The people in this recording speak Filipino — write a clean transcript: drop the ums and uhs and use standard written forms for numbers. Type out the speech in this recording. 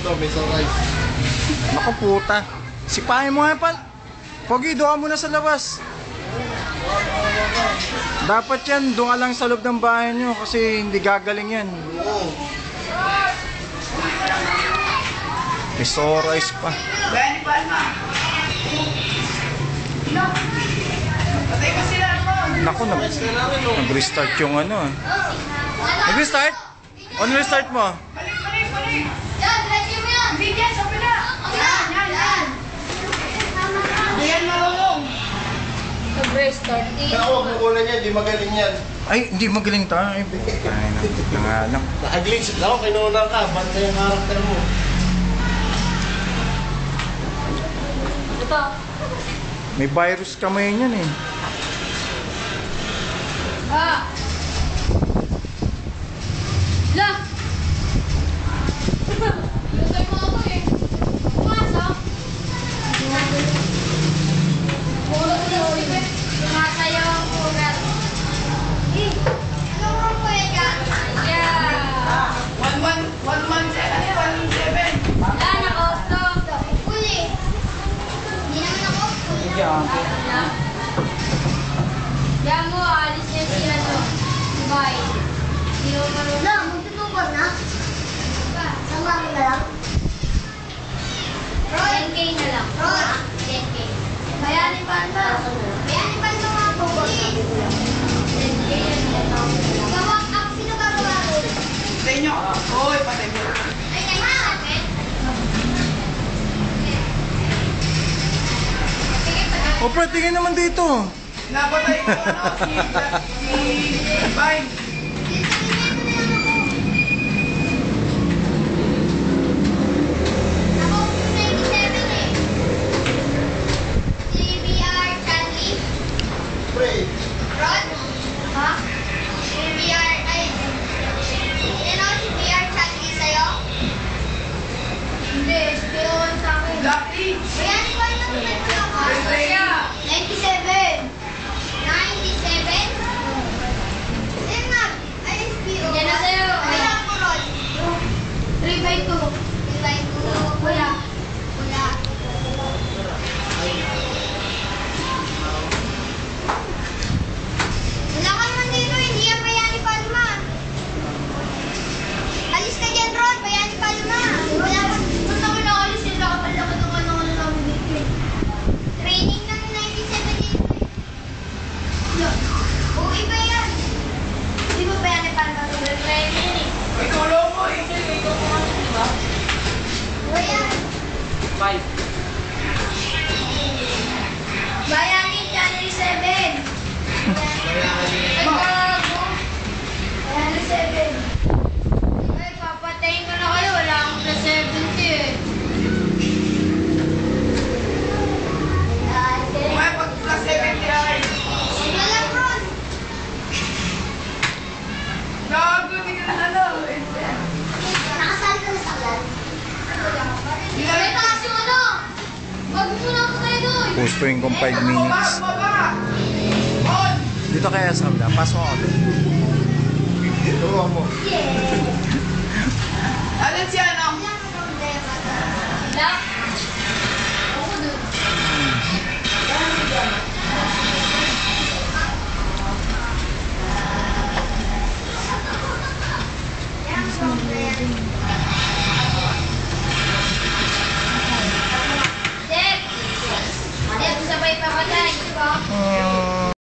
to, may sunrise. Naku puta. Sipahin mo nga pal. Pogi, doon ka muna sa labas. Dapat yan, doon ka lang sa loob ng bahay nyo kasi hindi gagaling yan. Oo. May sunrise pa. Naku, nag-restart yung ano. Nag-restart? Ano restart mo? Yan, lagyan mo yan. Bigyan, sa pila. Yan. Yan marunong. Nag-restart. Kaya huwag mo kunan yan, di magaling yan. Ay, hindi magaling tayo. Ay, nangalang. Nakaglitch na ako, kinunan ka. Banda yung karakter mo. Ito. May virus kamay niyan eh. Ah. Lah. Lutay mo ako eh. Pumasok. Sumasayaw ang pugat. Ano mo po yan ka? Yeah. 117. Yan, ako. Uli. Hindi naman ako. Yan mo, alis niya sila to. Bye. Hindi mo marunong. Na, magtutubag na. Sama mo na lang. 10K na lang. 10K. Bayanin pa ba? Bayanin pa ito mga pulis. 10K yan. Gawak up. Sino gagawa ko? Sa inyo. Hoy, patay mo. Ay, naman. O, pre, tingin naman dito. Napatay ko si Vine. Ako, 97 eh. CBR Charlie. Pre, Rod? Ha? CBR, ay. Yan ako CBR Charlie sa'yo? Hindi, spiron sa akin. Lucky. Bayanin ko yung naman ko lang ha? 97. 97? Yan nga. Ay, SPO. Yan na sa'yo. Wala ako, Rod. 3x2. 3x2. Wala. Wala. Wala ka naman dito. Hindi yan Bayani Palma. Alis ka dyan, Rod. Bayani Palma. Wala ka. Basta wala ka alis yun. Laki ng ano namin dito. Training ng 97 dito. Oo, iba yan. Di ba Bayani Palma? Training eh. Ay, tulong mo. Ito ko nga, di ba? O yan. Bye. Bayani Channel 7. Ay, gago. Bayani 7. Ay, papatayin ko na kayo. Wala akong plus 70 eh. May pag plus 70 ay. Wala lang, Ron. Gago, hindi ka na ano. Nakasali ka na sa klan? May taas yung ano. Wag mo na ako kayo doon. Pustuin kong 5 minutes. Baba! On! Dito kaya sa kabila. Pasok ako doon. turuan mo. Yeah. Alin si ano? Wala.